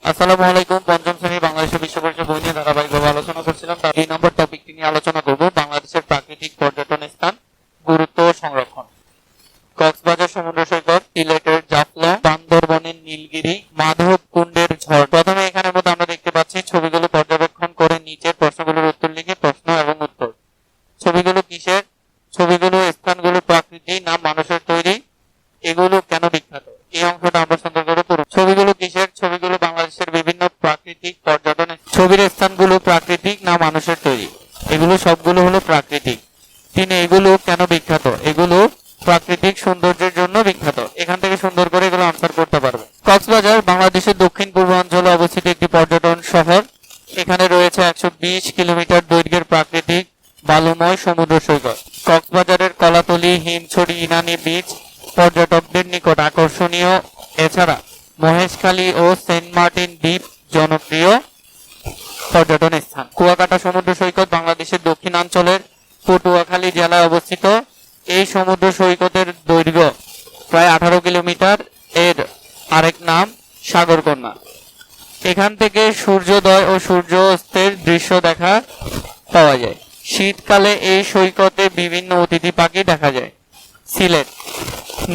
আসসালামু আলাইকুম। পঞ্চম শ্রেণী বাংলাদেশের বিশ্ব পরিচয় বই নিয়ে ধারাবাহিকভাবে আলোচনা করছিলাম। তার 2 নম্বর টপিকটি নিয়ে আলোচনা করব, বাংলাদেশের প্রাকৃতিক পর্যটন স্থান, গুরুত্ব ও সংরক্ষণ। কক্সবাজার সমুদ্র সৈকত, সিলেটের জাফলং, বান্দরবনের নীলগিরি, মাধবকুণ্ডের ঝড়। প্রথমে এখানের মধ্যে আমরা দেখতে পাচ্ছি ছবিগুলো পর্যবেক্ষণ করে নিচের প্রশ্নগুলোর উত্তর লিখে প্রশ্ন এবং উত্তর। ছবিগুলো কিসের? ছবিগুলো স্থানগুলো প্রাকৃতিক না মানুষের তৈরি? এগুলো কেন বিখ্যাত? এই অংশটা আমরা সুন্দর করে পড়ব। ছবিগুলো কিসের? ছবিগুলো বাংলাদেশের বিভিন্ন প্রাকৃতিক পর্যটন। ছবির স্থানগুলো প্রাকৃতিক না মানুষের তৈরি? এগুলো সবগুলো হলো প্রাকৃতিক। এগুলো কেন বিখ্যাত? এগুলো প্রাকৃতিক সৌন্দর্যের জন্য বিখ্যাত। এখান থেকে সুন্দর করে এগুলো আনসার করতে পারবে। কক্সবাজার বাংলাদেশের দক্ষিণ পূর্বাঞ্চলে অবস্থিত একটি পর্যটন শহর। এখানে রয়েছে 120 কিলোমিটার দৈর্ঘ্যের প্রাকৃতিক বালুময় সমুদ্র সৈকত। কক্সবাজারের কলাতলী, হিমছড়ি, ইনানি বিচ পর্যটকদের নিকট আকর্ষণীয়। এছাড়া মহেশখালী ও সেন্ট মার্টিন দ্বীপ জনপ্রিয় পর্যটন স্থান। কুয়াকাটা সমুদ্র সৈকত বাংলাদেশের দক্ষিণাঞ্চলের পটুয়াখালী জেলায় অবস্থিত। এই সমুদ্র সৈকতের দৈর্ঘ্য প্রায় 18 কিলোমিটার। এর আরেক নাম সাগরকন্যা। এখান থেকে সূর্যোদয় ও সূর্যাস্তের দৃশ্য দেখা পাওয়া যায়। শীতকালে এই সৈকতে বিভিন্ন অতিথি পাখি দেখা যায়। সিলেট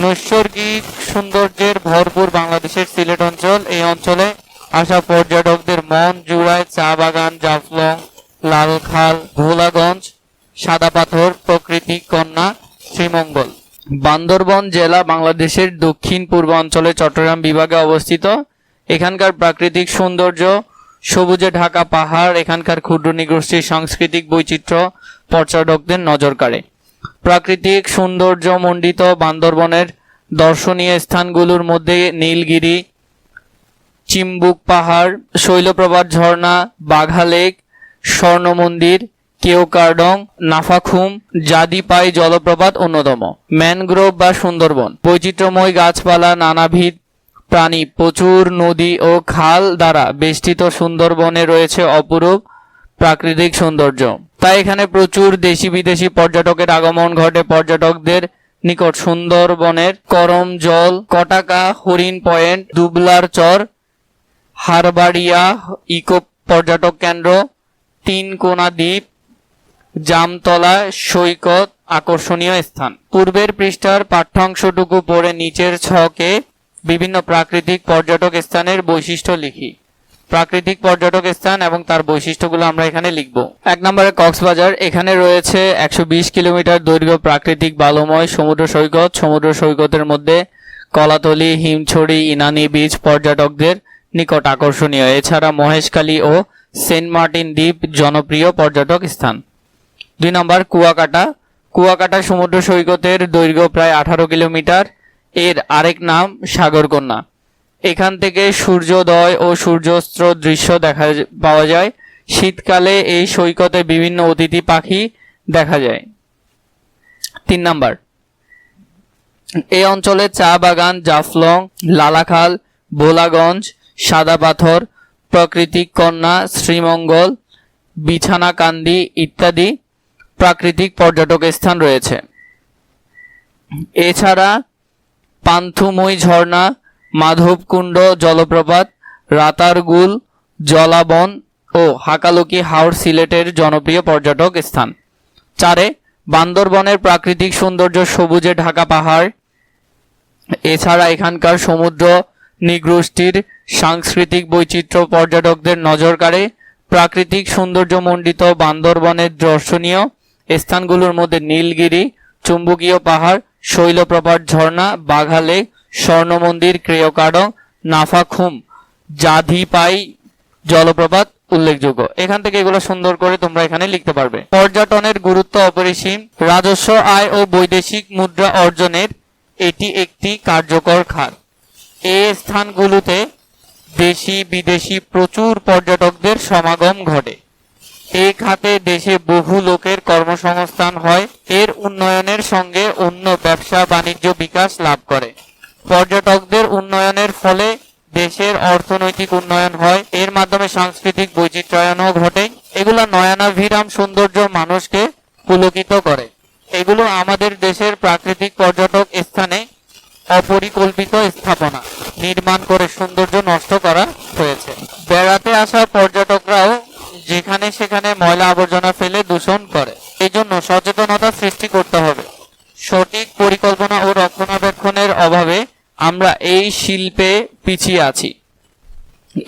নৈসর্গিক সৌন্দর্যের ভরপুর বাংলাদেশের সিলেট অঞ্চল। এই অঞ্চলে আসা পর্যটকদের মন জুড়ায় চা বাগান, জাফলং, লালখাল, ভোলাগঞ্জ, সাদা পাথর, প্রকৃতি কন্যা, শ্রীমঙ্গল। বান্দরবন জেলা বাংলাদেশের দক্ষিণ পূর্বাঞ্চলে চট্টগ্রাম বিভাগে অবস্থিত। এখানকার প্রাকৃতিক সৌন্দর্য, সবুজে ঢাকা পাহাড়, এখানকার ক্ষুদ্র নৃগোষ্ঠীর সাংস্কৃতিক বৈচিত্র্য পর্যটকদের নজর কাড়ে। প্রাকৃতিক সৌন্দর্য মণ্ডিত বান্দরবনের দর্শনীয় স্থানগুলোর মধ্যে নীলগিরি, চিম্বুক পাহাড়, শৈলপ্রপাত ঝর্ণা, বাঘা লেক, স্বর্ণ মন্দির, কেওকার্ডং, নাফাখুম, জাদিপাই জলপ্রপাত অন্যতম। ম্যানগ্রোভ বা সুন্দরবন বৈচিত্র্যময় গাছপালা, নানাবিধ প্রাণী, প্রচুর নদী ও খাল দ্বারা বেষ্টিত সুন্দরবনে রয়েছে অপরূপ প্রাকৃতিক সৌন্দর্য। তাই এখানে প্রচুর দেশি বিদেশি পর্যটকের আগমন ঘটে। পর্যটকদের নিকট সুন্দরবনের করমজল, কটাকা, হরিণ পয়েন্ট, দুবলার চর, হারবাড়িয়া ইকো পর্যটক কেন্দ্র, তিনকোনা দ্বীপ, জামতলা সৈকত আকর্ষণীয় স্থান। পূর্বের পৃষ্ঠার পাঠ্যাংশটুকু পড়ে নিচের ছকে বিভিন্ন প্রাকৃতিক পর্যটক স্থানের বৈশিষ্ট্য লিখি। প্রাকৃতিক পর্যটক স্থান এবং তার বৈশিষ্ট্যগুলো আমরা এখানে লিখব। 1 নম্বরে কক্সবাজার। এখানে রয়েছে 120 কিলোমিটার দৈর্ঘ্য প্রাকৃতিক বালুময় সমুদ্র সৈকত। সমুদ্র সৈকতের মধ্যে কলাতলী, হিমছড়ি, ইনানি বিচ পর্যটকদের নিকট আকর্ষণীয়। এছাড়া মহেশখালী ও সেন্ট মার্টিন দ্বীপ জনপ্রিয় পর্যটক স্থান। 2 নম্বর কুয়াকাটা। কুয়াকাটা সমুদ্র সৈকতের দৈর্ঘ্য প্রায় 18 কিলোমিটার। এর আরেক নাম সাগরকন্যা। এখান থেকে সূর্যোদয় ও সূর্যাস্ত দৃশ্য দেখা পাওয়া যায়। শীতকালে এই সৈকতে বিভিন্ন অতিথি পাখি দেখা যায়। 3 নম্বর এই অঞ্চলে চা বাগান, জাফলং, লালাখাল, ভোলাগঞ্জ, সাদা পাথর, প্রাকৃতিক কন্যা, শ্রীমঙ্গল, বিছানাকান্দি ইত্যাদি প্রাকৃতিক পর্যটক স্থান রয়েছে। এছাড়া পান্থুময়ী ঝর্ণা, মাধবকুণ্ড জলপ্রপাত, রাতারগুল জলাবন ও হাকালুকি হাওর সিলেটের জনপ্রিয় পর্যটক স্থান। 4 বান্দরবনের প্রাকৃতিক সৌন্দর্য, সবুজে ঢাকা পাহাড়। এছাড়া এখানকার সমুদ্র নৃগোষ্ঠীর সাংস্কৃতিক বৈচিত্র্য পর্যটকদের নজর কাড়ে। প্রাকৃতিক সৌন্দর্য মণ্ডিত বান্দরবনের দর্শনীয় স্থানগুলোর মধ্যে নীলগিরি, চুম্বকীয় পাহাড়, শৈলপ্রপাত ঝর্ণা, বাঘা লেক, স্বর্ণ মন্দির, কেওকার্ডং, নাফাখুম, জাদিপাই জলপ্রপাত উল্লেখযোগ্য। এখান থেকে এগুলো সুন্দর করে তোমরা এখানে লিখতে পারবে। পর্যটনের গুরুত্ব অপরিসীম। রাজস্ব আয় ও বৈদেশিক মুদ্রা অর্জনের এটি একটি কার্যকর খাত। এই স্থানগুলোতে দেশি বিদেশি প্রচুর পর্যটকদের সমাগম ঘটে। এই খাতে দেশে বহু লোকের কর্মসংস্থান হয়। এর উন্নয়নের সঙ্গে অন্য ব্যবসা বাণিজ্য বিকাশ লাভ করে। পর্যটকদের উন্নয়নের ফলে দেশের অর্থনৈতিক উন্নয়ন হয়। এর মাধ্যমে সাংস্কৃতিক বৈচিত্র্যায়নও ঘটে। এগুলো নয়নাভিরাম সৌন্দর্য মানুষকে পুলকিত করে। এগুলো আমাদের দেশের প্রাকৃতিক পর্যটক স্থানে অপরিকল্পিত স্থাপনা নির্মাণ করে সৌন্দর্য নষ্ট করা হয়েছে। বেড়াতে আসা পর্যটকরাও যেখানে সেখানে ময়লা আবর্জনা ফেলে দূষণ করে। এই জন্য সচেতনতা সৃষ্টি করতে হবে। সঠিক পরিকল্পনা ও রক্ষণাবেক্ষণের অভাবে আমরা এই শিল্পে পিছিয়ে আছি।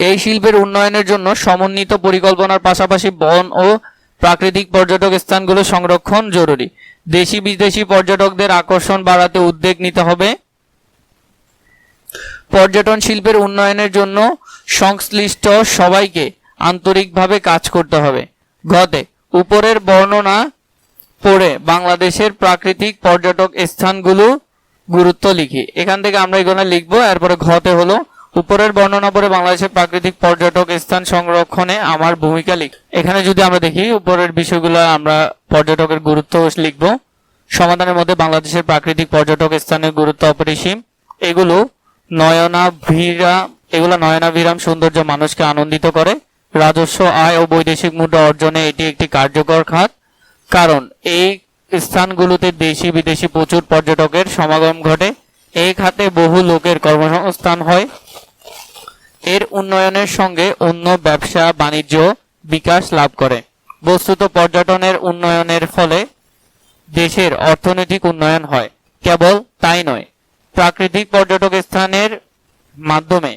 এই শিল্পের উন্নয়নের জন্য সমন্বিত পরিকল্পনার পাশাপাশি বন ও প্রাকৃতিক পর্যটক স্থানগুলো সংরক্ষণ জরুরি। দেশি বিদেশি পর্যটকদের আকর্ষণ বাড়াতে উদ্যোগ নিতে হবে। পর্যটন শিল্পের উন্নয়নের জন্য সংশ্লিষ্ট সবাইকে আন্তরিকভাবে কাজ করতে হবে। ঘতে উপরের বর্ণনা পড়ে বাংলাদেশের প্রাকৃতিক পর্যটক স্থানগুলো গুরুত্ব লিখি। এখান থেকে আমরা এগুলো লিখবো। এরপরে ঘতে হলো উপরের বর্ণনা পড়ে বাংলাদেশের প্রাকৃতিক পর্যটক স্থান সংরক্ষণে আমার ভূমিকা লিখ। এখানে যদি আমরা দেখি উপরের বিষয়গুলো আমরা পর্যটকের গুরুত্ব লিখবো। সমাধানের মধ্যে বাংলাদেশের প্রাকৃতিক পর্যটক স্থানের গুরুত্ব অপরিসীম। এগুলো নয়নাভিরাম সৌন্দর্য মানুষকে আনন্দিত করে। রাজস্ব আয় ও বৈদেশিক মুদ্রা অর্জনে এটি একটি কার্যকর খাত, কারণ এই স্থানগুলোতে দেশি বিদেশি প্রচুর পর্যটকের সমাগম ঘটে। এই খাতে বহু লোকের কর্মসংস্থান হয়। এর উন্নয়নের সঙ্গে অন্য ব্যবসা বাণিজ্য বিকাশ লাভ করে। বস্তুত পর্যটনের উন্নয়নের ফলে দেশের অর্থনৈতিক উন্নয়ন হয়। কেবল তাই নয়, প্রাকৃতিক পর্যটক স্থানের মাধ্যমে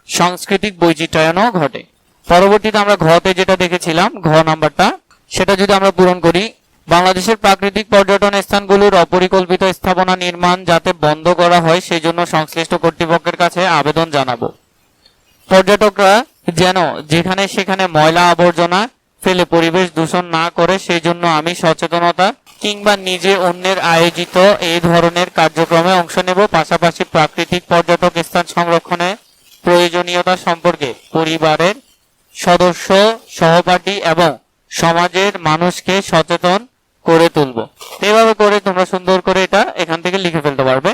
সাংস্কৃতিক বৈচিত্র্যায়নও ঘটে। পরবর্তীতে আমরা ঘতে যেটা দেখেছিলাম, ঘ নাম্বারটা, সেটা যদি আমরা পূরণ করি, বাংলাদেশের প্রাকৃতিক পর্যটন স্থানগুলোর অপরিকল্পিত স্থাপনা নির্মাণ যাতে বন্ধ করা হয় সেই জন্য সংশ্লিষ্ট কর্তৃপক্ষের কাছে আবেদন জানাবো। পর্যটকরা যেন যেখানে সেখানে ময়লা আবর্জনা ফেলে পরিবেশ দূষণ না করে সেই জন্য আমি সচেতনতা কিংবা নিজে অন্যের আয়োজিত এই ধরনের কার্যক্রমে অংশ নেব। পাশাপাশি প্রাকৃতিক পর্যটক স্থান সংরক্ষণে প্রয়োজনীয়তা সম্পর্কে পরিবারের সদস্য, সহপাঠী এবং সমাজের মানুষকে সচেতন করে তুলব। এভাবে করে তোমরা সুন্দর করে এটা এখান থেকে লিখে ফেলতে পারবে।